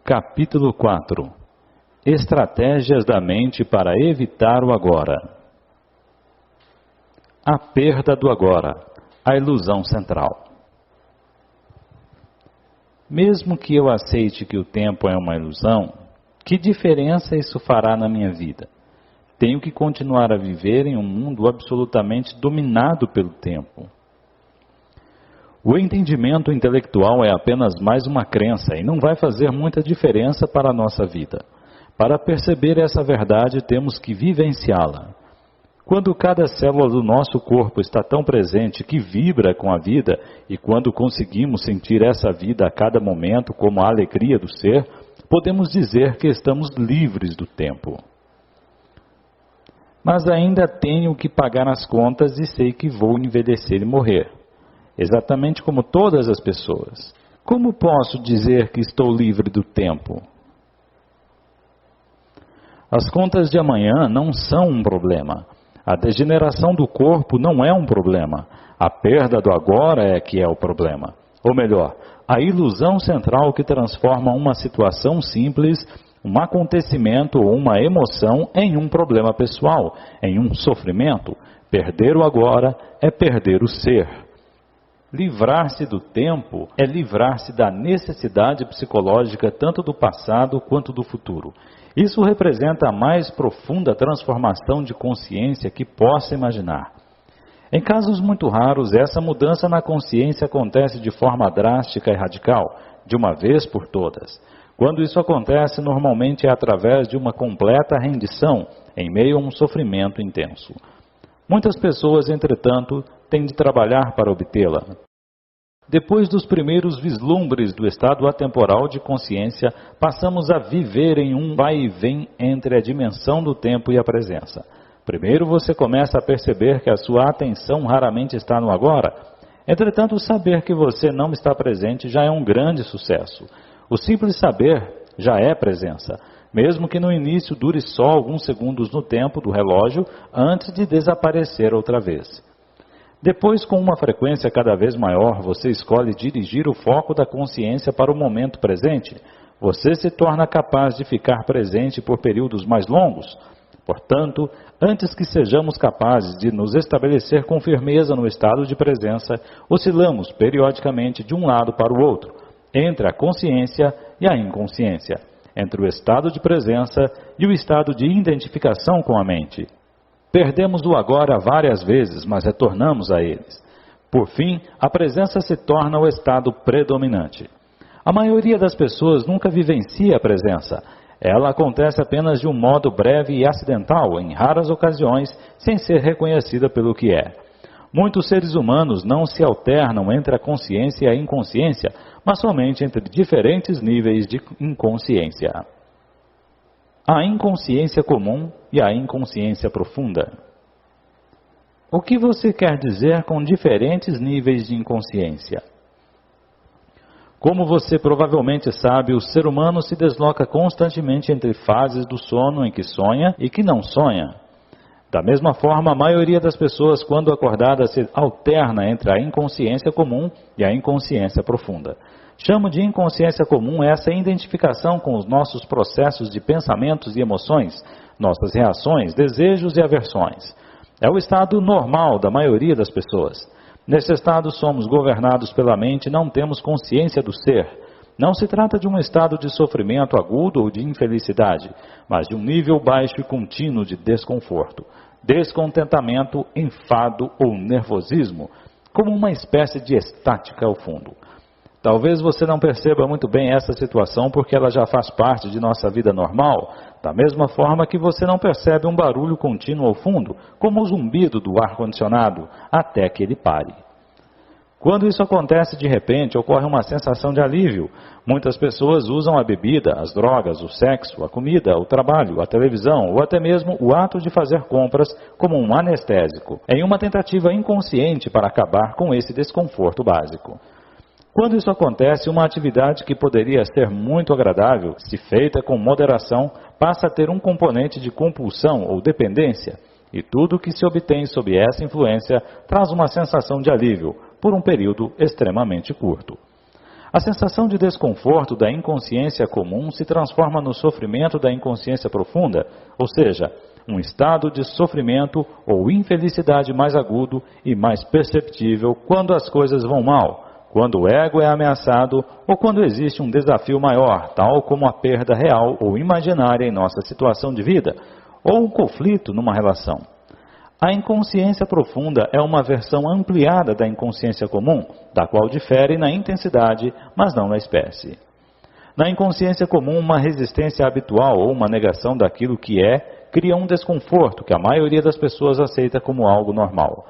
Capítulo 4. Estratégias da mente para evitar o agora. A perda do agora, a ilusão central. Mesmo que eu aceite que o tempo é uma ilusão, que diferença isso fará na minha vida? Tenho que continuar a viver em um mundo absolutamente dominado pelo tempo. O entendimento intelectual é apenas mais uma crença e não vai fazer muita diferença para a nossa vida. Para perceber essa verdade, temos que vivenciá-la. Quando cada célula do nosso corpo está tão presente que vibra com a vida, e quando conseguimos sentir essa vida a cada momento como a alegria do ser, podemos dizer que estamos livres do tempo. Mas ainda tenho que pagar as contas e sei que vou envelhecer e morrer. Exatamente como todas as pessoas. Como posso dizer que estou livre do tempo? As contas de amanhã não são um problema. A degeneração do corpo não é um problema. A perda do agora é que é o problema. Ou melhor, a ilusão central que transforma uma situação simples, um acontecimento ou uma emoção em um problema pessoal, em um sofrimento. Perder o agora é perder o ser. Livrar-se do tempo é livrar-se da necessidade psicológica tanto do passado quanto do futuro. Isso representa a mais profunda transformação de consciência que possa imaginar. Em casos muito raros, essa mudança na consciência acontece de forma drástica e radical, de uma vez por todas. Quando isso acontece, normalmente é através de uma completa rendição, em meio a um sofrimento intenso. Muitas pessoas, entretanto, têm de trabalhar para obtê-la. Depois dos primeiros vislumbres do estado atemporal de consciência, passamos a viver em um vai e vem entre a dimensão do tempo e a presença. Primeiro você começa a perceber que a sua atenção raramente está no agora. Entretanto, saber que você não está presente já é um grande sucesso. O simples saber já é presença, mesmo que no início dure só alguns segundos no tempo do relógio antes de desaparecer outra vez. Depois, com uma frequência cada vez maior, você escolhe dirigir o foco da consciência para o momento presente. Você se torna capaz de ficar presente por períodos mais longos. Portanto, antes que sejamos capazes de nos estabelecer com firmeza no estado de presença, oscilamos periodicamente de um lado para o outro, entre a consciência e a inconsciência, entre o estado de presença e o estado de identificação com a mente. Perdemos o agora várias vezes, mas retornamos a eles. Por fim, a presença se torna o estado predominante. A maioria das pessoas nunca vivencia a presença. Ela acontece apenas de um modo breve e acidental, em raras ocasiões, sem ser reconhecida pelo que é. Muitos seres humanos não se alternam entre a consciência e a inconsciência, mas somente entre diferentes níveis de inconsciência. A inconsciência comum e a inconsciência profunda. O que você quer dizer com diferentes níveis de inconsciência? Como você provavelmente sabe, o ser humano se desloca constantemente entre fases do sono em que sonha e que não sonha. Da mesma forma, a maioria das pessoas, quando acordada, se alterna entre a inconsciência comum e a inconsciência profunda. Chamo de inconsciência comum essa identificação com os nossos processos de pensamentos e emoções, nossas reações, desejos e aversões. É o estado normal da maioria das pessoas. Nesse estado somos governados pela mente e não temos consciência do ser. Não se trata de um estado de sofrimento agudo ou de infelicidade, mas de um nível baixo e contínuo de desconforto, descontentamento, enfado ou nervosismo, como uma espécie de estática ao fundo. Talvez você não perceba muito bem essa situação porque ela já faz parte de nossa vida normal, da mesma forma que você não percebe um barulho contínuo ao fundo, como o zumbido do ar-condicionado, até que ele pare. Quando isso acontece de repente, ocorre uma sensação de alívio. Muitas pessoas usam a bebida, as drogas, o sexo, a comida, o trabalho, a televisão ou até mesmo o ato de fazer compras como um anestésico, em uma tentativa inconsciente para acabar com esse desconforto básico. Quando isso acontece, uma atividade que poderia ser muito agradável, se feita com moderação, passa a ter um componente de compulsão ou dependência, e tudo o que se obtém sob essa influência traz uma sensação de alívio, por um período extremamente curto. A sensação de desconforto da inconsciência comum se transforma no sofrimento da inconsciência profunda, ou seja, um estado de sofrimento ou infelicidade mais agudo e mais perceptível quando as coisas vão mal, quando o ego é ameaçado ou quando existe um desafio maior, tal como a perda real ou imaginária em nossa situação de vida, ou um conflito numa relação. A inconsciência profunda é uma versão ampliada da inconsciência comum, da qual difere na intensidade, mas não na espécie. Na inconsciência comum, uma resistência habitual ou uma negação daquilo que é, cria um desconforto que a maioria das pessoas aceita como algo normal.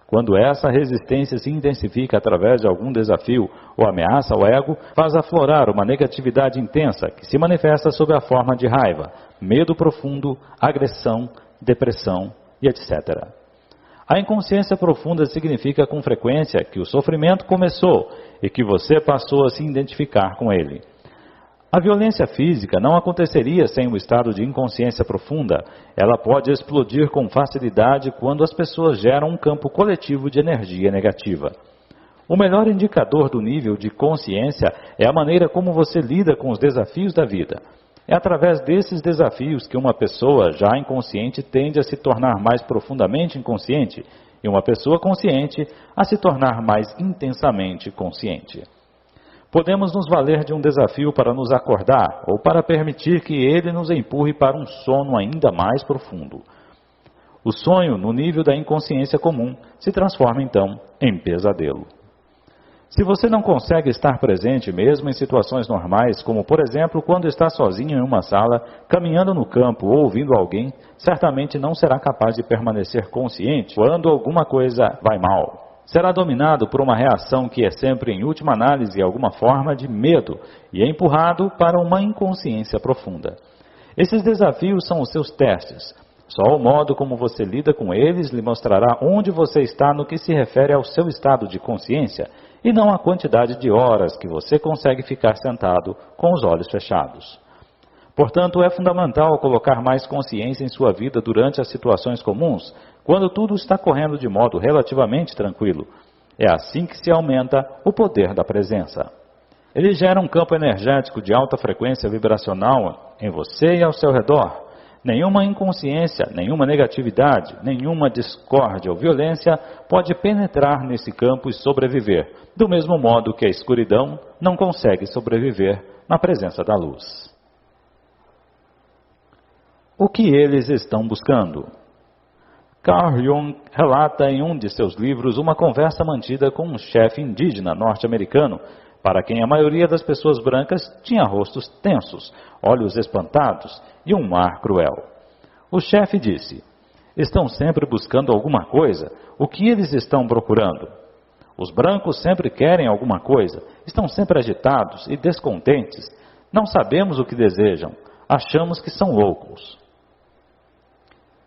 Quando essa resistência se intensifica através de algum desafio ou ameaça ao ego, faz aflorar uma negatividade intensa que se manifesta sob a forma de raiva, medo profundo, agressão, depressão e etc. A inconsciência profunda significa com frequência que o sofrimento começou e que você passou a se identificar com ele. A violência física não aconteceria sem o estado de inconsciência profunda. Ela pode explodir com facilidade quando as pessoas geram um campo coletivo de energia negativa. O melhor indicador do nível de consciência é a maneira como você lida com os desafios da vida. É através desses desafios que uma pessoa já inconsciente tende a se tornar mais profundamente inconsciente e uma pessoa consciente a se tornar mais intensamente consciente. Podemos nos valer de um desafio para nos acordar ou para permitir que ele nos empurre para um sono ainda mais profundo. O sonho, no nível da inconsciência comum, se transforma então em pesadelo. Se você não consegue estar presente mesmo em situações normais, como por exemplo quando está sozinho em uma sala, caminhando no campo ou ouvindo alguém, certamente não será capaz de permanecer consciente quando alguma coisa vai mal. Será dominado por uma reação que é sempre, em última análise, alguma forma de medo e é empurrado para uma inconsciência profunda. Esses desafios são os seus testes. Só o modo como você lida com eles lhe mostrará onde você está no que se refere ao seu estado de consciência e não a quantidade de horas que você consegue ficar sentado com os olhos fechados. Portanto, é fundamental colocar mais consciência em sua vida durante as situações comuns, quando tudo está correndo de modo relativamente tranquilo. É assim que se aumenta o poder da presença. Ele gera um campo energético de alta frequência vibracional em você e ao seu redor. Nenhuma inconsciência, nenhuma negatividade, nenhuma discórdia ou violência pode penetrar nesse campo e sobreviver, do mesmo modo que a escuridão não consegue sobreviver na presença da luz. O que eles estão buscando? Carl Jung relata em um de seus livros uma conversa mantida com um chefe indígena norte-americano, para quem a maioria das pessoas brancas tinha rostos tensos, olhos espantados e um ar cruel. O chefe disse: estão sempre buscando alguma coisa. O que eles estão procurando? Os brancos sempre querem alguma coisa, estão sempre agitados e descontentes. Não sabemos o que desejam, achamos que são loucos.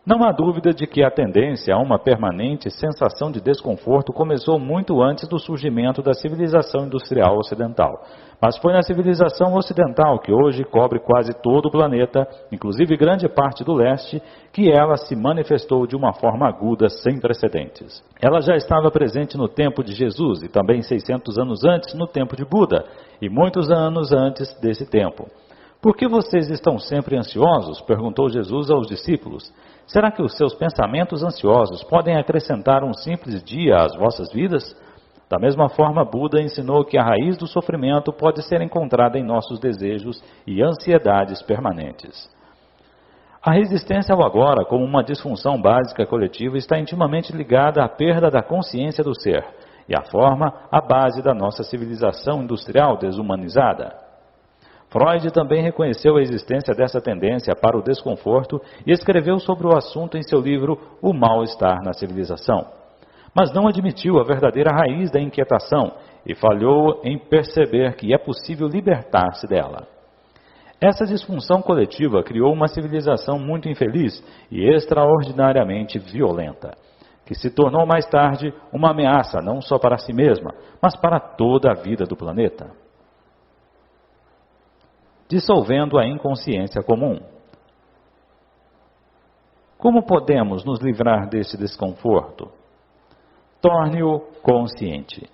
Não há dúvida de que a tendência a uma permanente sensação de desconforto começou muito antes do surgimento da civilização industrial ocidental. Mas foi na civilização ocidental, que hoje cobre quase todo o planeta, inclusive grande parte do leste, que ela se manifestou de uma forma aguda sem precedentes. Ela já estava presente no tempo de Jesus e também 600 anos antes no tempo de Buda e muitos anos antes desse tempo. Por que vocês estão sempre ansiosos? Perguntou Jesus aos discípulos. Será que os seus pensamentos ansiosos podem acrescentar um simples dia às vossas vidas? Da mesma forma, Buda ensinou que a raiz do sofrimento pode ser encontrada em nossos desejos e ansiedades permanentes. A resistência ao agora, como uma disfunção básica coletiva, está intimamente ligada à perda da consciência do ser e à forma, a base da nossa civilização industrial desumanizada. Freud também reconheceu a existência dessa tendência para o desconforto e escreveu sobre o assunto em seu livro O Mal-Estar na Civilização. Mas não admitiu a verdadeira raiz da inquietação e falhou em perceber que é possível libertar-se dela. Essa disfunção coletiva criou uma civilização muito infeliz e extraordinariamente violenta, que se tornou mais tarde uma ameaça não só para si mesma, mas para toda a vida do planeta. Dissolvendo a inconsciência comum. Como podemos nos livrar desse desconforto? Torne-o consciente.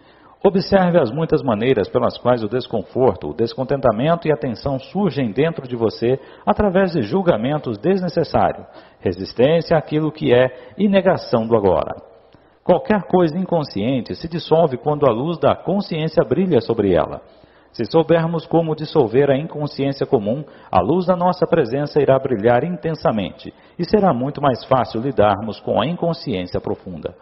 Observe as muitas maneiras pelas quais o desconforto, o descontentamento e a tensão surgem dentro de você através de julgamentos desnecessários, resistência àquilo que é e negação do agora. Qualquer coisa inconsciente se dissolve quando a luz da consciência brilha sobre ela. Se soubermos como dissolver a inconsciência comum, a luz da nossa presença irá brilhar intensamente e será muito mais fácil lidarmos com a inconsciência profunda.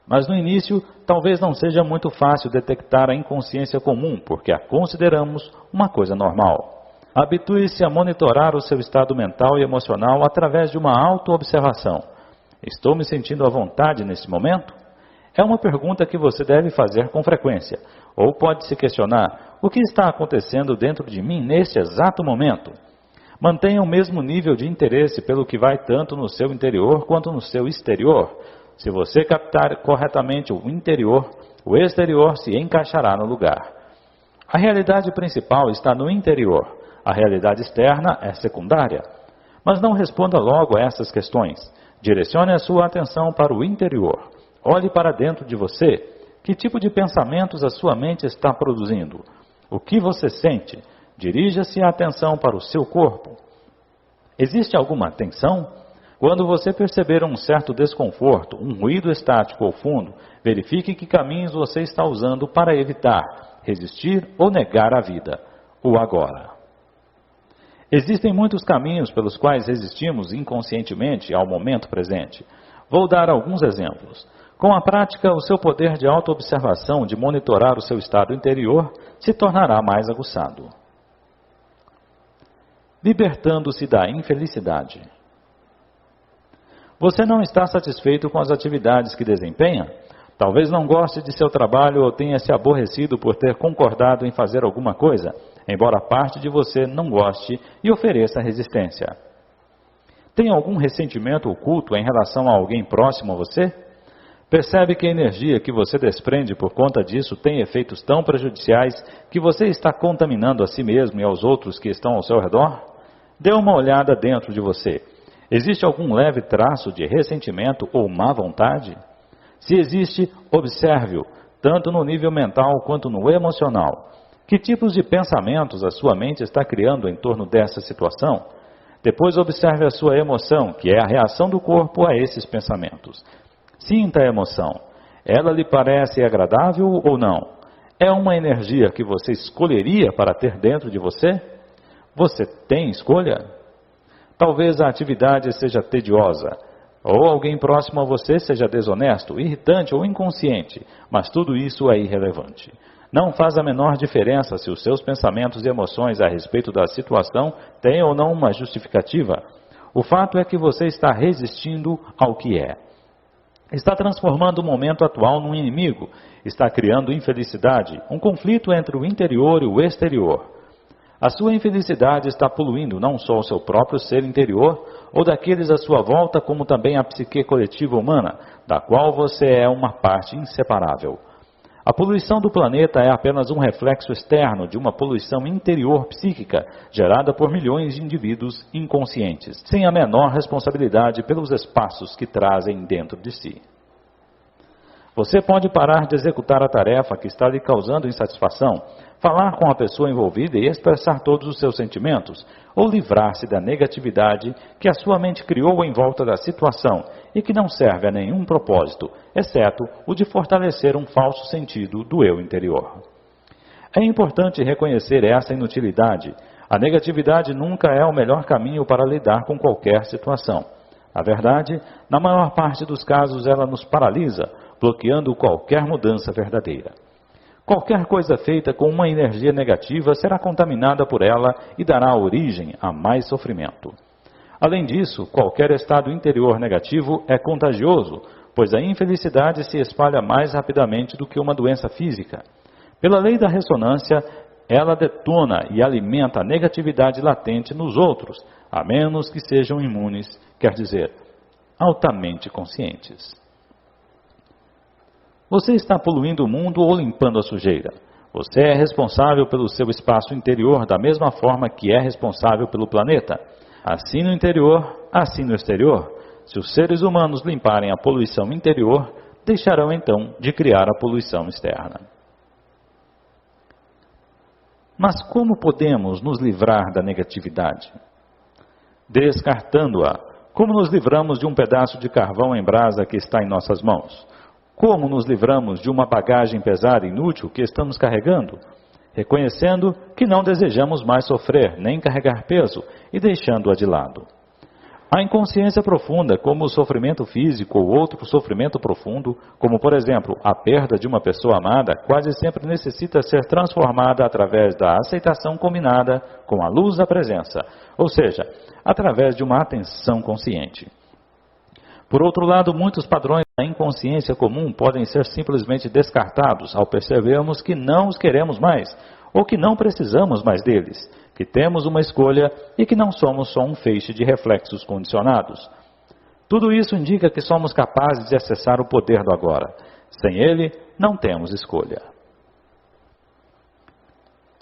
Mas no início, talvez não seja muito fácil detectar a inconsciência comum, porque a consideramos uma coisa normal. Habitue-se a monitorar o seu estado mental e emocional através de uma auto-observação. Estou me sentindo à vontade nesse momento? É uma pergunta que você deve fazer com frequência. Ou pode se questionar, o que está acontecendo dentro de mim neste exato momento? Mantenha o mesmo nível de interesse pelo que vai tanto no seu interior quanto no seu exterior. Se você captar corretamente o interior, o exterior se encaixará no lugar. A realidade principal está no interior. A realidade externa é secundária. Mas não responda logo a essas questões. Direcione a sua atenção para o interior. Olhe para dentro de você. Que tipo de pensamentos a sua mente está produzindo? O que você sente? Dirija-se a atenção para o seu corpo. Existe alguma tensão? Quando você perceber um certo desconforto, um ruído estático ou fundo, verifique que caminhos você está usando para evitar, resistir ou negar a vida, o agora. Existem muitos caminhos pelos quais resistimos inconscientemente ao momento presente. Vou dar alguns exemplos. Com a prática, o seu poder de autoobservação, de monitorar o seu estado interior, se tornará mais aguçado. Libertando-se da infelicidade. Você não está satisfeito com as atividades que desempenha? Talvez não goste de seu trabalho ou tenha se aborrecido por ter concordado em fazer alguma coisa, embora parte de você não goste e ofereça resistência. Tem algum ressentimento oculto em relação a alguém próximo a você? Percebe que a energia que você desprende por conta disso tem efeitos tão prejudiciais que você está contaminando a si mesmo e aos outros que estão ao seu redor? Dê uma olhada dentro de você. Existe algum leve traço de ressentimento ou má vontade? Se existe, observe-o, tanto no nível mental quanto no emocional. Que tipos de pensamentos a sua mente está criando em torno dessa situação? Depois observe a sua emoção, que é a reação do corpo a esses pensamentos. Sinta a emoção. Ela lhe parece agradável ou não? É uma energia que você escolheria para ter dentro de você? Você tem escolha? Talvez a atividade seja tediosa, ou alguém próximo a você seja desonesto, irritante ou inconsciente, mas tudo isso é irrelevante. Não faz a menor diferença se os seus pensamentos e emoções a respeito da situação têm ou não uma justificativa. O fato é que você está resistindo ao que é. Está transformando o momento atual num inimigo, está criando infelicidade, um conflito entre o interior e o exterior. A sua infelicidade está poluindo não só o seu próprio ser interior, ou daqueles à sua volta, como também a psique coletiva humana, da qual você é uma parte inseparável. A poluição do planeta é apenas um reflexo externo de uma poluição interior psíquica, gerada por milhões de indivíduos inconscientes, sem a menor responsabilidade pelos espaços que trazem dentro de si. Você pode parar de executar a tarefa que está lhe causando insatisfação, falar com a pessoa envolvida e expressar todos os seus sentimentos, ou livrar-se da negatividade que a sua mente criou em volta da situação e que não serve a nenhum propósito, exceto o de fortalecer um falso sentido do eu interior. É importante reconhecer essa inutilidade. A negatividade nunca é o melhor caminho para lidar com qualquer situação. Na verdade, na maior parte dos casos ela nos paralisa, bloqueando qualquer mudança verdadeira. Qualquer coisa feita com uma energia negativa será contaminada por ela e dará origem a mais sofrimento. Além disso, qualquer estado interior negativo é contagioso, pois a infelicidade se espalha mais rapidamente do que uma doença física. Pela lei da ressonância, ela detona e alimenta a negatividade latente nos outros, a menos que sejam imunes, quer dizer, altamente conscientes. Você está poluindo o mundo ou limpando a sujeira? Você é responsável pelo seu espaço interior da mesma forma que é responsável pelo planeta. Assim no interior, assim no exterior. Se os seres humanos limparem a poluição interior, deixarão então de criar a poluição externa. Mas como podemos nos livrar da negatividade? Descartando-a, como nos livramos de um pedaço de carvão em brasa que está em nossas mãos? Como nos livramos de uma bagagem pesada e inútil que estamos carregando? Reconhecendo que não desejamos mais sofrer nem carregar peso e deixando-a de lado. A inconsciência profunda, como o sofrimento físico ou outro sofrimento profundo, como por exemplo a perda de uma pessoa amada, quase sempre necessita ser transformada através da aceitação combinada com a luz da presença, ou seja, através de uma atenção consciente. Por outro lado, muitos padrões da inconsciência comum podem ser simplesmente descartados ao percebermos que não os queremos mais, ou que não precisamos mais deles, que temos uma escolha e que não somos só um feixe de reflexos condicionados. Tudo isso indica que somos capazes de acessar o poder do agora. Sem ele, não temos escolha.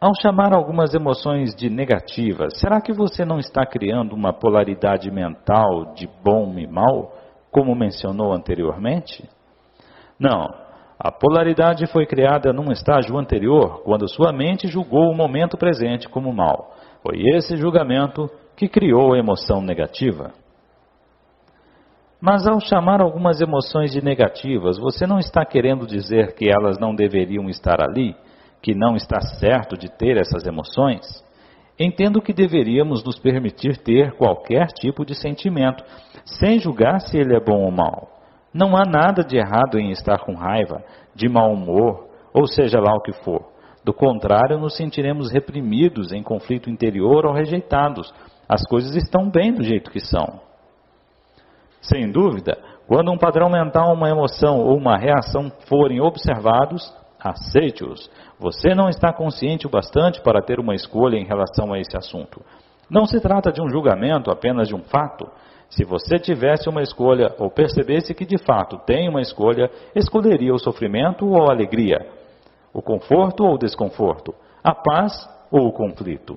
Ao chamar algumas emoções de negativas, será que você não está criando uma polaridade mental de bom e mal, como mencionou anteriormente? Não. A polaridade foi criada num estágio anterior, quando sua mente julgou o momento presente como mal. Foi esse julgamento que criou a emoção negativa. Mas ao chamar algumas emoções de negativas, você não está querendo dizer que elas não deveriam estar ali, que não está certo de ter essas emoções? Entendo que deveríamos nos permitir ter qualquer tipo de sentimento, sem julgar se ele é bom ou mau. Não há nada de errado em estar com raiva, de mau humor, ou seja lá o que for. Do contrário, nos sentiremos reprimidos em conflito interior ou rejeitados. As coisas estão bem do jeito que são. Sem dúvida, quando um padrão mental, uma emoção ou uma reação forem observados, aceite-os. Você não está consciente o bastante para ter uma escolha em relação a esse assunto. Não se trata de um julgamento, apenas de um fato. Se você tivesse uma escolha ou percebesse que de fato tem uma escolha, escolheria o sofrimento ou a alegria, o conforto ou o desconforto, a paz ou o conflito.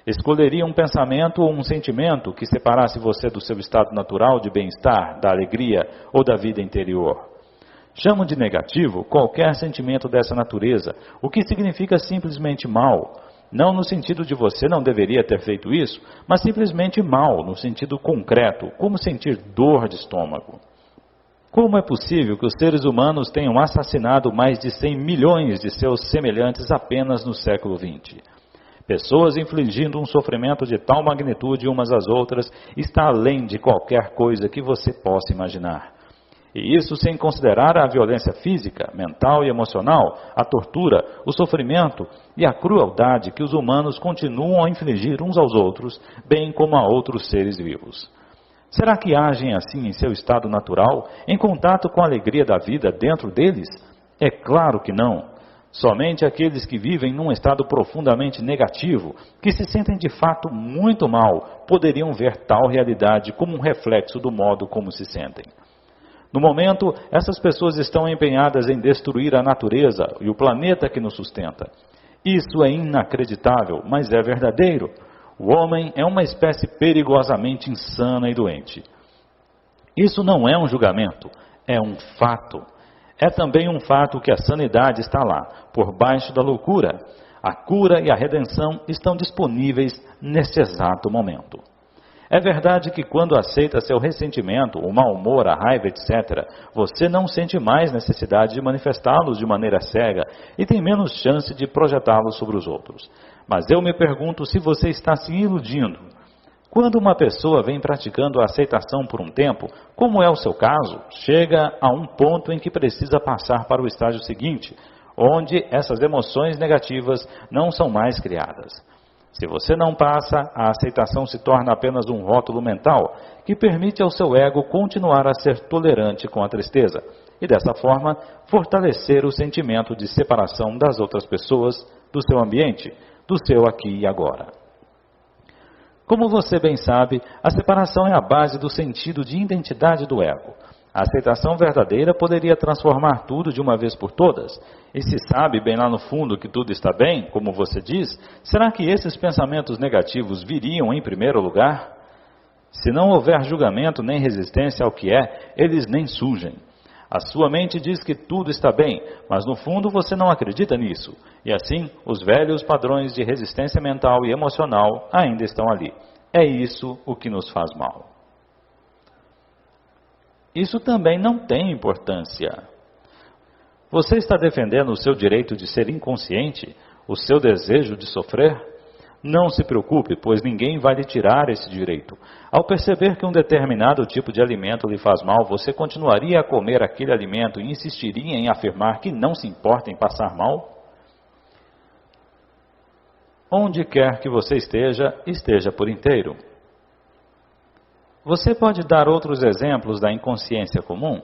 Escolheria um pensamento ou um sentimento que separasse você do seu estado natural de bem-estar, da alegria ou da vida interior. Chamo de negativo qualquer sentimento dessa natureza, o que significa simplesmente mal. Não no sentido de você não deveria ter feito isso, mas simplesmente mal, no sentido concreto, como sentir dor de estômago. Como é possível que os seres humanos tenham assassinado mais de 100 milhões de seus semelhantes apenas no século XX? Pessoas infligindo um sofrimento de tal magnitude umas às outras está além de qualquer coisa que você possa imaginar. E isso sem considerar a violência física, mental e emocional, a tortura, o sofrimento e a crueldade que os humanos continuam a infligir uns aos outros, bem como a outros seres vivos. Será que agem assim em seu estado natural, em contato com a alegria da vida dentro deles? É claro que não. Somente aqueles que vivem num estado profundamente negativo, que se sentem de fato muito mal, poderiam ver tal realidade como um reflexo do modo como se sentem. No momento, essas pessoas estão empenhadas em destruir a natureza e o planeta que nos sustenta. Isso é inacreditável, mas é verdadeiro. O homem é uma espécie perigosamente insana e doente. Isso não é um julgamento, é um fato. É também um fato que a sanidade está lá, por baixo da loucura. A cura e a redenção estão disponíveis nesse exato momento. É verdade que quando aceita seu ressentimento, o mau humor, a raiva, etc., você não sente mais necessidade de manifestá-los de maneira cega e tem menos chance de projetá-los sobre os outros. Mas eu me pergunto se você está se iludindo. Quando uma pessoa vem praticando a aceitação por um tempo, como é o seu caso, chega a um ponto em que precisa passar para o estágio seguinte, onde essas emoções negativas não são mais criadas. Se você não passa, a aceitação se torna apenas um rótulo mental que permite ao seu ego continuar a ser tolerante com a tristeza e, dessa forma, fortalecer o sentimento de separação das outras pessoas, do seu ambiente, do seu aqui e agora. Como você bem sabe, a separação é a base do sentido de identidade do ego. A aceitação verdadeira poderia transformar tudo de uma vez por todas. E se sabe bem lá no fundo que tudo está bem, como você diz, será que esses pensamentos negativos viriam em primeiro lugar? Se não houver julgamento nem resistência ao que é, eles nem surgem. A sua mente diz que tudo está bem, mas no fundo você não acredita nisso. E assim, os velhos padrões de resistência mental e emocional ainda estão ali. É isso o que nos faz mal. Isso também não tem importância. Você está defendendo o seu direito de ser inconsciente? O seu desejo de sofrer? Não se preocupe, pois ninguém vai lhe tirar esse direito. Ao perceber que um determinado tipo de alimento lhe faz mal, você continuaria a comer aquele alimento e insistiria em afirmar que não se importa em passar mal? Onde quer que você esteja, esteja por inteiro. Você pode dar outros exemplos da inconsciência comum?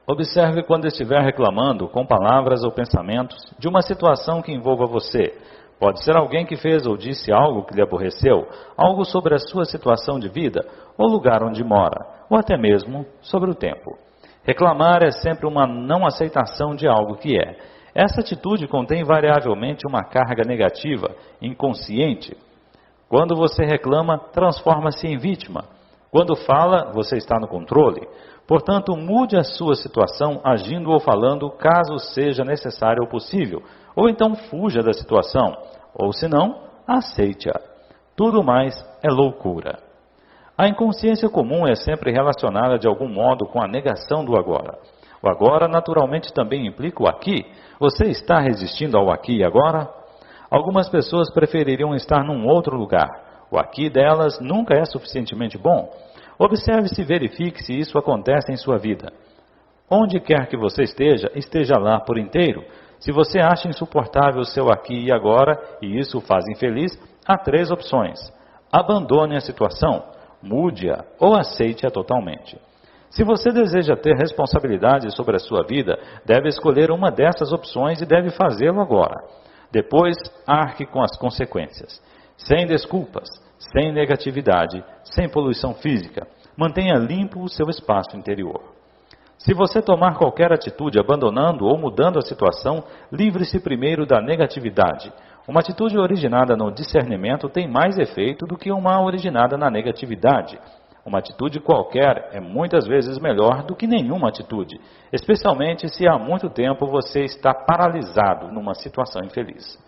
Observe quando estiver reclamando, com palavras ou pensamentos, de uma situação que envolva você. Pode ser alguém que fez ou disse algo que lhe aborreceu, algo sobre a sua situação de vida, ou lugar onde mora, ou até mesmo sobre o tempo. Reclamar é sempre uma não aceitação de algo que é. Essa atitude contém variavelmente uma carga negativa, inconsciente. Quando você reclama, transforma-se em vítima. Quando fala, você está no controle. Portanto, mude a sua situação agindo ou falando, caso seja necessário ou possível. Ou então fuja da situação. Ou se não, aceite-a. Tudo mais é loucura. A inconsciência comum é sempre relacionada de algum modo com a negação do agora. O agora naturalmente também implica o aqui. Você está resistindo ao aqui e agora? Algumas pessoas prefeririam estar num outro lugar. O aqui delas nunca é suficientemente bom. Observe-se e verifique se isso acontece em sua vida. Onde quer que você esteja, esteja lá por inteiro. Se você acha insuportável o seu aqui e agora, e isso o faz infeliz, há 3 opções. Abandone a situação, mude-a ou aceite-a totalmente. Se você deseja ter responsabilidade sobre a sua vida, deve escolher uma dessas opções e deve fazê-lo agora. Depois, arque com as consequências. Sem desculpas, sem negatividade, sem poluição física. Mantenha limpo o seu espaço interior. Se você tomar qualquer atitude abandonando ou mudando a situação, livre-se primeiro da negatividade. Uma atitude originada no discernimento tem mais efeito do que uma originada na negatividade. Uma atitude qualquer é muitas vezes melhor do que nenhuma atitude, especialmente se há muito tempo você está paralisado numa situação infeliz.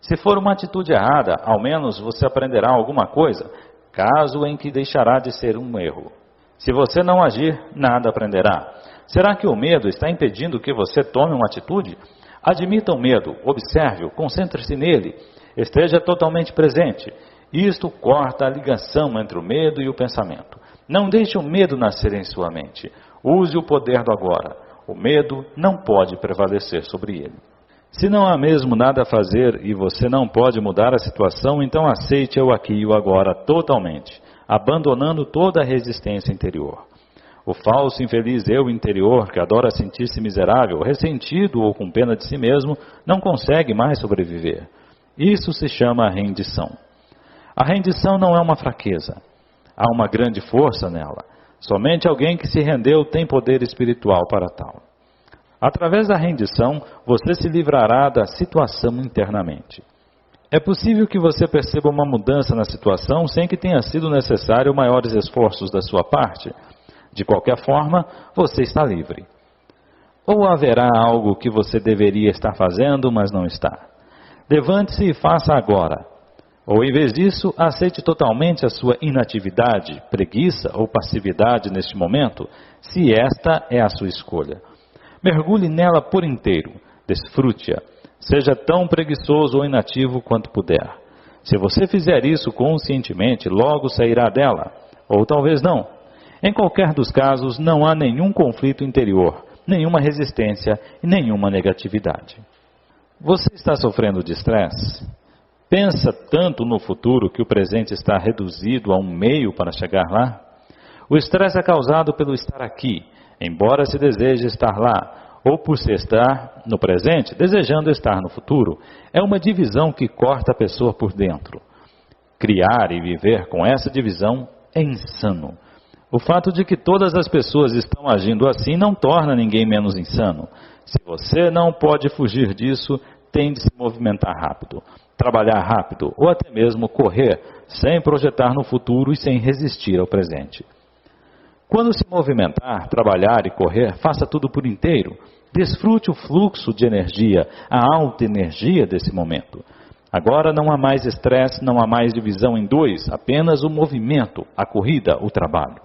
Se for uma atitude errada, ao menos você aprenderá alguma coisa, caso em que deixará de ser um erro. Se você não agir, nada aprenderá. Será que o medo está impedindo que você tome uma atitude? Admita o medo, observe-o, concentre-se nele, esteja totalmente presente. Isto corta a ligação entre o medo e o pensamento. Não deixe o medo nascer em sua mente. Use o poder do agora. O medo não pode prevalecer sobre ele. Se não há mesmo nada a fazer e você não pode mudar a situação, então aceite o aqui e o agora totalmente, abandonando toda a resistência interior. O falso infeliz eu interior, que adora sentir-se miserável, ressentido ou com pena de si mesmo, não consegue mais sobreviver. Isso se chama rendição. A rendição não é uma fraqueza. Há uma grande força nela. Somente alguém que se rendeu tem poder espiritual para tal. Através da rendição, você se livrará da situação internamente. É possível que você perceba uma mudança na situação sem que tenha sido necessário maiores esforços da sua parte. De qualquer forma, você está livre. Ou haverá algo que você deveria estar fazendo, mas não está. Levante-se e faça agora. Ou, em vez disso, aceite totalmente a sua inatividade, preguiça ou passividade neste momento, se esta é a sua escolha. Mergulhe nela por inteiro, desfrute-a. Seja tão preguiçoso ou inativo quanto puder. Se você fizer isso conscientemente, logo sairá dela. Ou talvez não. Em qualquer dos casos, não há nenhum conflito interior, nenhuma resistência e nenhuma negatividade. Você está sofrendo de estresse? Pensa tanto no futuro que o presente está reduzido a um meio para chegar lá? O estresse é causado pelo estar aqui, embora se deseje estar lá, ou por se estar no presente, desejando estar no futuro. É uma divisão que corta a pessoa por dentro. Criar e viver com essa divisão é insano. O fato de que todas as pessoas estão agindo assim não torna ninguém menos insano. Se você não pode fugir disso, tem de se movimentar rápido, trabalhar rápido ou até mesmo correr, sem projetar no futuro e sem resistir ao presente. Quando se movimentar, trabalhar e correr, faça tudo por inteiro. Desfrute o fluxo de energia, a alta energia desse momento. Agora não há mais estresse, não há mais divisão em dois, apenas o movimento, a corrida, o trabalho.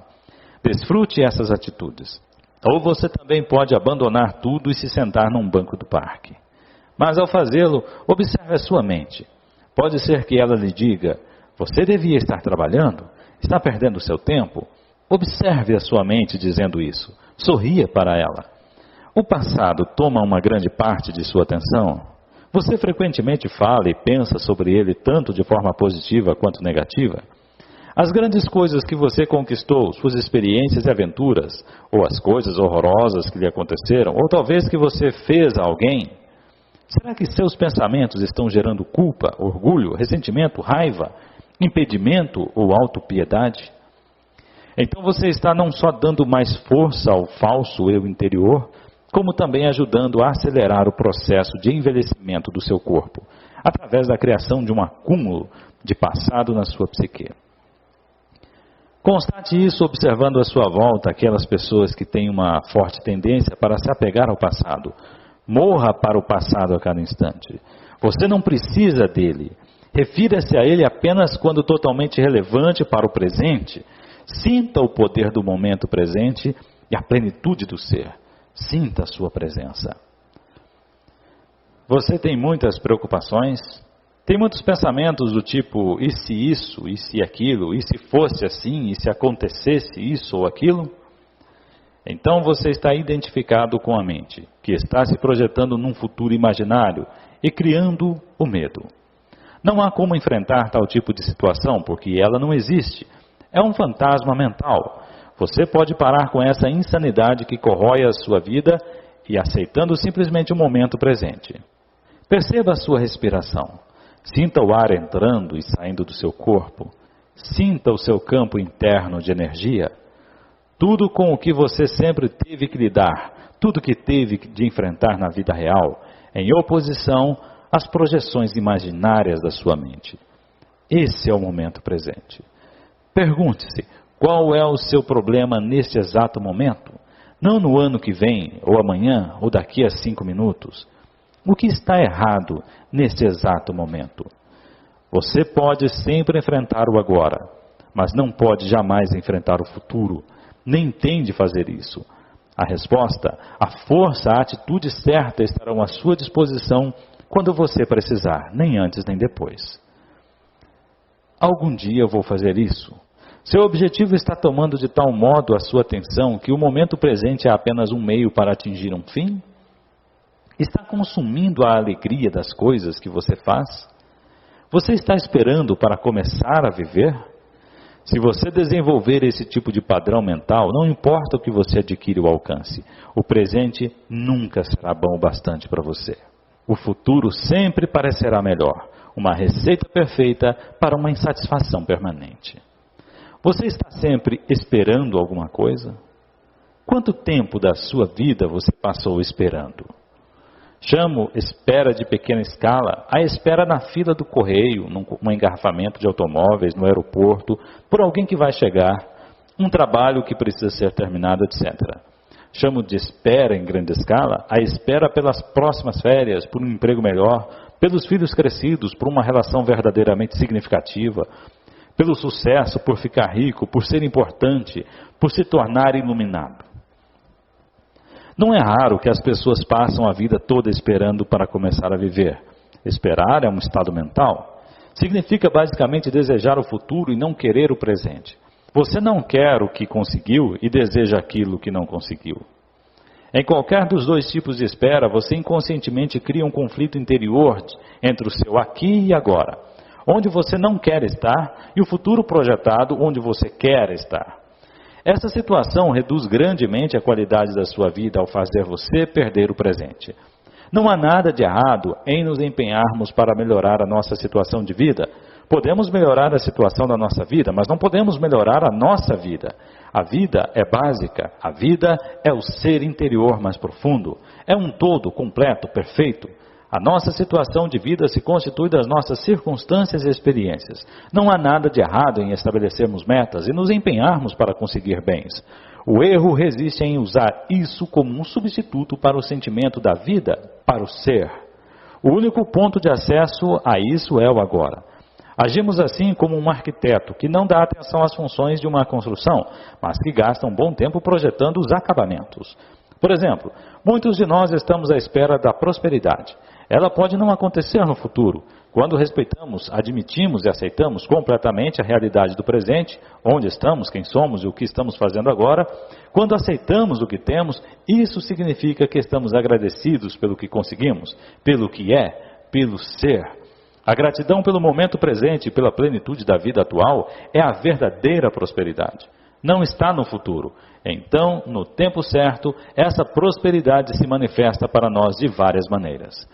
Desfrute essas atitudes. Ou você também pode abandonar tudo e se sentar num banco do parque. Mas ao fazê-lo, observe a sua mente. Pode ser que ela lhe diga, você devia estar trabalhando, está perdendo seu tempo. Observe a sua mente dizendo isso. Sorria para ela. O passado toma uma grande parte de sua atenção. Você frequentemente fala e pensa sobre ele tanto de forma positiva quanto negativa. As grandes coisas que você conquistou, suas experiências e aventuras, ou as coisas horrorosas que lhe aconteceram, ou talvez que você fez a alguém, será que seus pensamentos estão gerando culpa, orgulho, ressentimento, raiva, impedimento ou autopiedade? Então você está não só dando mais força ao falso eu interior, como também ajudando a acelerar o processo de envelhecimento do seu corpo, através da criação de um acúmulo de passado na sua psique. Constate isso observando à sua volta aquelas pessoas que têm uma forte tendência para se apegar ao passado. Morra para o passado a cada instante. Você não precisa dele. Refira-se a ele apenas quando totalmente relevante para o presente. Sinta o poder do momento presente e a plenitude do ser. Sinta a sua presença. Você tem muitas preocupações? Tem muitos pensamentos do tipo, e se isso, e se aquilo, e se fosse assim, e se acontecesse isso ou aquilo? Então você está identificado com a mente, que está se projetando num futuro imaginário e criando o medo. Não há como enfrentar tal tipo de situação, porque ela não existe. É um fantasma mental. Você pode parar com essa insanidade que corrói a sua vida e aceitando simplesmente o momento presente. Perceba a sua respiração. Sinta o ar entrando e saindo do seu corpo. Sinta o seu campo interno de energia. Tudo com o que você sempre teve que lidar, tudo que teve de enfrentar na vida real, em oposição às projeções imaginárias da sua mente. Esse é o momento presente. Pergunte-se, qual é o seu problema neste exato momento? Não no ano que vem, ou amanhã, ou daqui a 5 minutos. O que está errado neste exato momento? Você pode sempre enfrentar o agora, mas não pode jamais enfrentar o futuro. Nem tem de fazer isso. A resposta, a força, a atitude certa estarão à sua disposição quando você precisar, nem antes nem depois. Algum dia eu vou fazer isso. Seu objetivo está tomando de tal modo a sua atenção que o momento presente é apenas um meio para atingir um fim? Está consumindo a alegria das coisas que você faz? Você está esperando para começar a viver? Se você desenvolver esse tipo de padrão mental, não importa o que você adquire ou alcance, o presente nunca será bom o bastante para você. O futuro sempre parecerá melhor, uma receita perfeita para uma insatisfação permanente. Você está sempre esperando alguma coisa? Quanto tempo da sua vida você passou esperando? Chamo espera de pequena escala a espera na fila do correio, num engarrafamento de automóveis, no aeroporto, por alguém que vai chegar, um trabalho que precisa ser terminado, etc. Chamo de espera em grande escala a espera pelas próximas férias, por um emprego melhor, pelos filhos crescidos, por uma relação verdadeiramente significativa, pelo sucesso, por ficar rico, por ser importante, por se tornar iluminado. Não é raro que as pessoas passam a vida toda esperando para começar a viver. Esperar é um estado mental. Significa basicamente desejar o futuro e não querer o presente. Você não quer o que conseguiu e deseja aquilo que não conseguiu. Em qualquer dos dois tipos de espera, você inconscientemente cria um conflito interior entre o seu aqui e agora, onde você não quer estar, e o futuro projetado onde você quer estar. Essa situação reduz grandemente a qualidade da sua vida ao fazer você perder o presente. Não há nada de errado em nos empenharmos para melhorar a nossa situação de vida. Podemos melhorar a situação da nossa vida, mas não podemos melhorar a nossa vida. A vida é básica, a vida é o ser interior mais profundo, é um todo completo, perfeito. A nossa situação de vida se constitui das nossas circunstâncias e experiências. Não há nada de errado em estabelecermos metas e nos empenharmos para conseguir bens. O erro resiste em usar isso como um substituto para o sentimento da vida, para o ser. O único ponto de acesso a isso é o agora. Agimos assim como um arquiteto que não dá atenção às funções de uma construção, mas que gasta um bom tempo projetando os acabamentos. Por exemplo, muitos de nós estamos à espera da prosperidade. Ela pode não acontecer no futuro. Quando respeitamos, admitimos e aceitamos completamente a realidade do presente, onde estamos, quem somos e o que estamos fazendo agora, quando aceitamos o que temos, isso significa que estamos agradecidos pelo que conseguimos, pelo que é, pelo ser. A gratidão pelo momento presente e pela plenitude da vida atual é a verdadeira prosperidade. Não está no futuro. Então, no tempo certo, essa prosperidade se manifesta para nós de várias maneiras.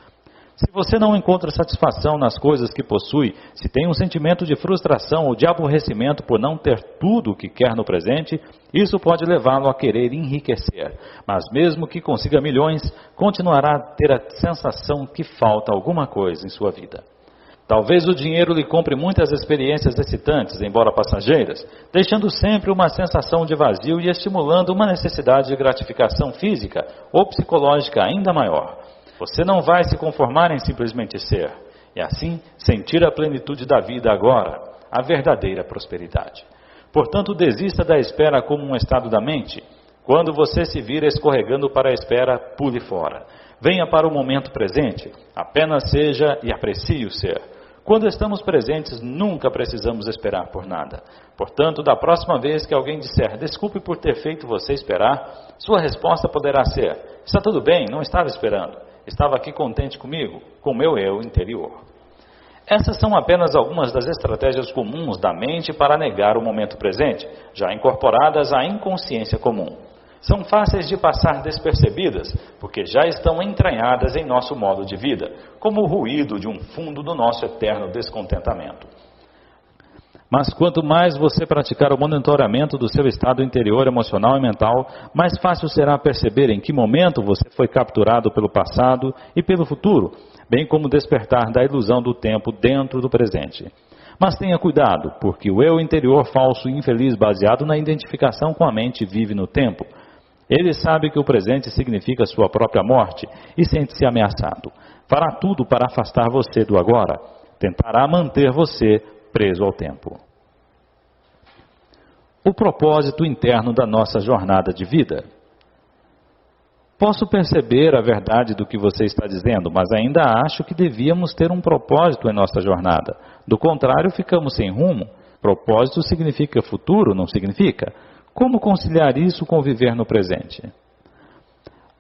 Se você não encontra satisfação nas coisas que possui, se tem um sentimento de frustração ou de aborrecimento por não ter tudo o que quer no presente, isso pode levá-lo a querer enriquecer. Mas mesmo que consiga milhões, continuará a ter a sensação que falta alguma coisa em sua vida. Talvez o dinheiro lhe compre muitas experiências excitantes, embora passageiras, deixando sempre uma sensação de vazio e estimulando uma necessidade de gratificação física ou psicológica ainda maior. Você não vai se conformar em simplesmente ser, e assim sentir a plenitude da vida agora, a verdadeira prosperidade. Portanto, desista da espera como um estado da mente. Quando você se vira escorregando para a espera, pule fora. Venha para o momento presente, apenas seja e aprecie o ser. Quando estamos presentes, nunca precisamos esperar por nada. Portanto, da próxima vez que alguém disser, desculpe por ter feito você esperar, sua resposta poderá ser, está tudo bem, não estava esperando. Estava aqui contente comigo, com meu eu interior. Essas são apenas algumas das estratégias comuns da mente para negar o momento presente, já incorporadas à inconsciência comum. São fáceis de passar despercebidas, porque já estão entranhadas em nosso modo de vida, como o ruído de um fundo do nosso eterno descontentamento. Mas quanto mais você praticar o monitoramento do seu estado interior, emocional e mental, mais fácil será perceber em que momento você foi capturado pelo passado e pelo futuro, bem como despertar da ilusão do tempo dentro do presente. Mas tenha cuidado, porque o eu interior falso e infeliz baseado na identificação com a mente vive no tempo. Ele sabe que o presente significa sua própria morte e sente-se ameaçado. Fará tudo para afastar você do agora. Tentará manter você preso ao tempo. O propósito interno da nossa jornada de vida. Posso perceber a verdade do que você está dizendo, mas ainda acho que devíamos ter um propósito em nossa jornada. Do contrário, ficamos sem rumo. Propósito significa futuro, não significa? Como conciliar isso com viver no presente?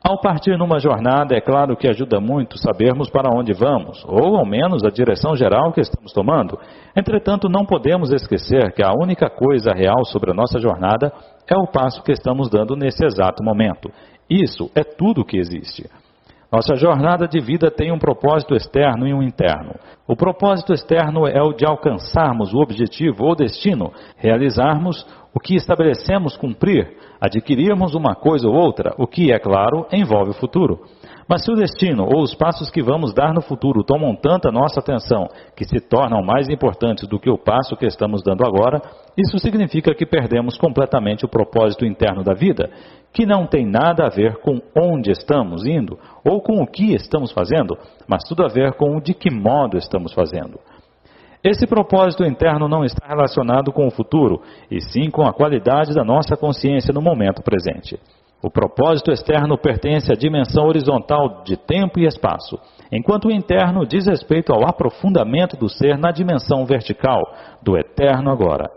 Ao partir numa jornada, é claro que ajuda muito sabermos para onde vamos, ou ao menos a direção geral que estamos tomando. Entretanto, não podemos esquecer que a única coisa real sobre a nossa jornada é o passo que estamos dando nesse exato momento. Isso é tudo o que existe. Nossa jornada de vida tem um propósito externo e um interno. O propósito externo é o de alcançarmos o objetivo ou destino, realizarmos o que estabelecemos cumprir, adquirirmos uma coisa ou outra, o que, é claro, envolve o futuro. Mas se o destino ou os passos que vamos dar no futuro tomam tanta nossa atenção que se tornam mais importantes do que o passo que estamos dando agora, isso significa que perdemos completamente o propósito interno da vida, que não tem nada a ver com onde estamos indo ou com o que estamos fazendo, mas tudo a ver com o de que modo estamos fazendo. Esse propósito interno não está relacionado com o futuro, e sim com a qualidade da nossa consciência no momento presente. O propósito externo pertence à dimensão horizontal de tempo e espaço, enquanto o interno diz respeito ao aprofundamento do ser na dimensão vertical, do eterno agora.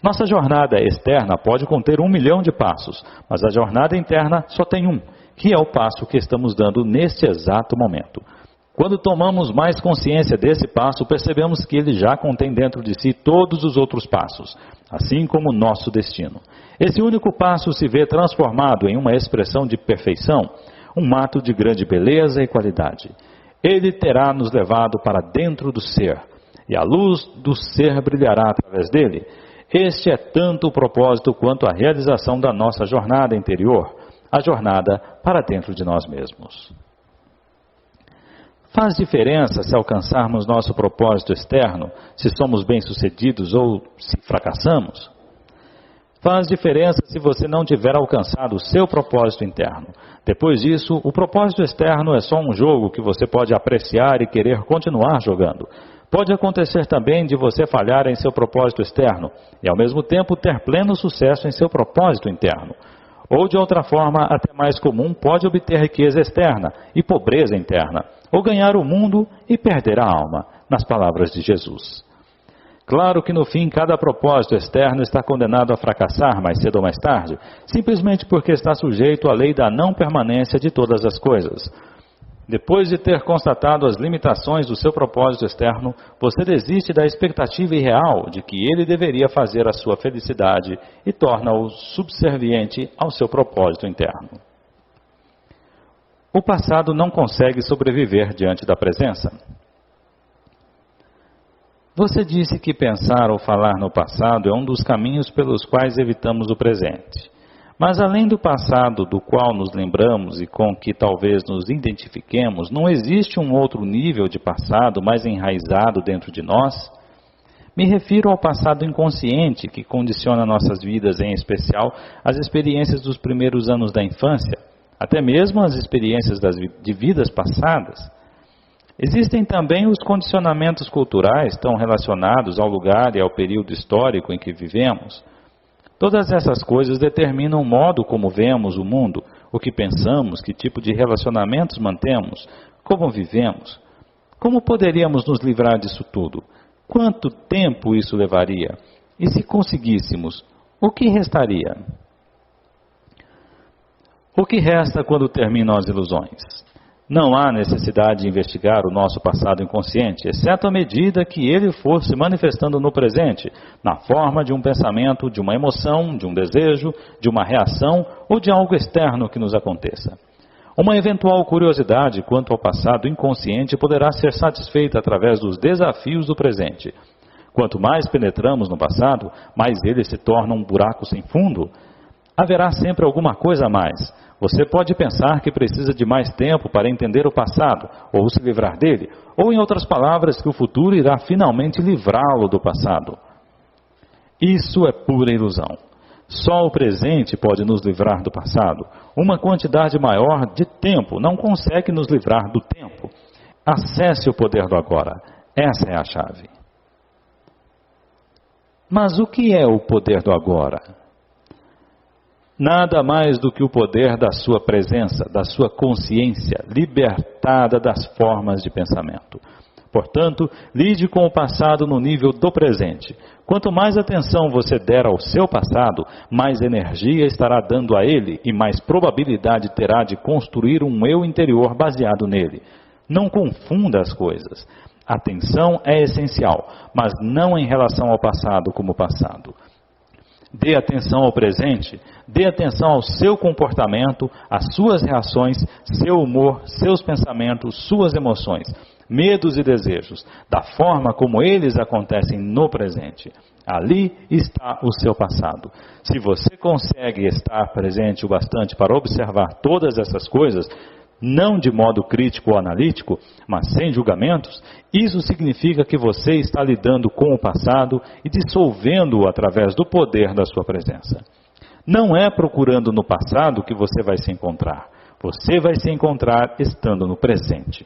Nossa jornada externa pode conter 1 milhão de passos, mas a jornada interna só tem um, que é o passo que estamos dando neste exato momento. Quando tomamos mais consciência desse passo, percebemos que ele já contém dentro de si todos os outros passos, assim como o nosso destino. Esse único passo se vê transformado em uma expressão de perfeição, um ato de grande beleza e qualidade. Ele terá nos levado para dentro do ser, e a luz do ser brilhará através dele. Este é tanto o propósito quanto a realização da nossa jornada interior, a jornada para dentro de nós mesmos. Faz diferença se alcançarmos nosso propósito externo, se somos bem-sucedidos ou se fracassamos? Faz diferença se você não tiver alcançado o seu propósito interno. Depois disso, o propósito externo é só um jogo que você pode apreciar e querer continuar jogando. Pode acontecer também de você falhar em seu propósito externo e, ao mesmo tempo, ter pleno sucesso em seu propósito interno. Ou, de outra forma, até mais comum, pode obter riqueza externa e pobreza interna, ou ganhar o mundo e perder a alma, nas palavras de Jesus. Claro que no fim cada propósito externo está condenado a fracassar mais cedo ou mais tarde, simplesmente porque está sujeito à lei da não permanência de todas as coisas. Depois de ter constatado as limitações do seu propósito externo, você desiste da expectativa irreal de que ele deveria fazer a sua felicidade e torna-o subserviente ao seu propósito interno. O passado não consegue sobreviver diante da presença. Você disse que pensar ou falar no passado é um dos caminhos pelos quais evitamos o presente. Mas além do passado do qual nos lembramos e com que talvez nos identifiquemos, não existe um outro nível de passado mais enraizado dentro de nós? Me refiro ao passado inconsciente que condiciona nossas vidas, em especial as experiências dos primeiros anos da infância, até mesmo as experiências de vidas passadas. Existem também os condicionamentos culturais tão relacionados ao lugar e ao período histórico em que vivemos. Todas essas coisas determinam o modo como vemos o mundo, o que pensamos, que tipo de relacionamentos mantemos, como vivemos. Como poderíamos nos livrar disso tudo? Quanto tempo isso levaria? E se conseguíssemos, o que restaria? O que resta quando terminam as ilusões? Não há necessidade de investigar o nosso passado inconsciente, exceto à medida que ele for se manifestando no presente, na forma de um pensamento, de uma emoção, de um desejo, de uma reação ou de algo externo que nos aconteça. Uma eventual curiosidade quanto ao passado inconsciente poderá ser satisfeita através dos desafios do presente. Quanto mais penetramos no passado, mais ele se torna um buraco sem fundo. Haverá sempre alguma coisa a mais. Você pode pensar que precisa de mais tempo para entender o passado, ou se livrar dele, ou em outras palavras, que o futuro irá finalmente livrá-lo do passado. Isso é pura ilusão. Só o presente pode nos livrar do passado. Uma quantidade maior de tempo não consegue nos livrar do tempo. Acesse o poder do agora. Essa é a chave. Mas o que é o poder do agora? Nada mais do que o poder da sua presença, da sua consciência, libertada das formas de pensamento. Portanto, lide com o passado no nível do presente. Quanto mais atenção você der ao seu passado, mais energia estará dando a ele e mais probabilidade terá de construir um eu interior baseado nele. Não confunda as coisas. Atenção é essencial, mas não em relação ao passado como passado. Dê atenção ao presente, dê atenção ao seu comportamento, às suas reações, seu humor, seus pensamentos, suas emoções, medos e desejos, da forma como eles acontecem no presente. Ali está o seu passado. Se você consegue estar presente o bastante para observar todas essas coisas, não de modo crítico ou analítico, mas sem julgamentos, isso significa que você está lidando com o passado e dissolvendo-o através do poder da sua presença. Não é procurando no passado que você vai se encontrar. Você vai se encontrar estando no presente.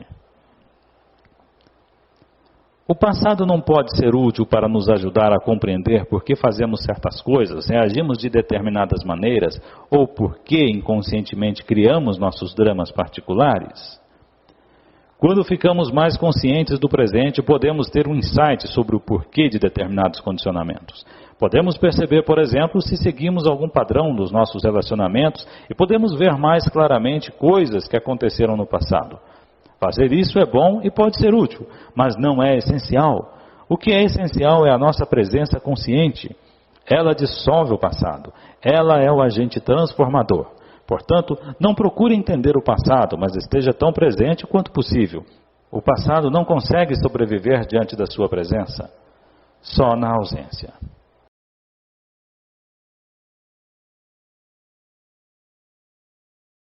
O passado não pode ser útil para nos ajudar a compreender por que fazemos certas coisas, reagimos de determinadas maneiras ou por que inconscientemente criamos nossos dramas particulares. Quando ficamos mais conscientes do presente, podemos ter um insight sobre o porquê de determinados condicionamentos. Podemos perceber, por exemplo, se seguimos algum padrão nos nossos relacionamentos e podemos ver mais claramente coisas que aconteceram no passado. Fazer isso é bom e pode ser útil, mas não é essencial. O que é essencial é a nossa presença consciente. Ela dissolve o passado. Ela é o agente transformador. Portanto, não procure entender o passado, mas esteja tão presente quanto possível. O passado não consegue sobreviver diante da sua presença, só na ausência.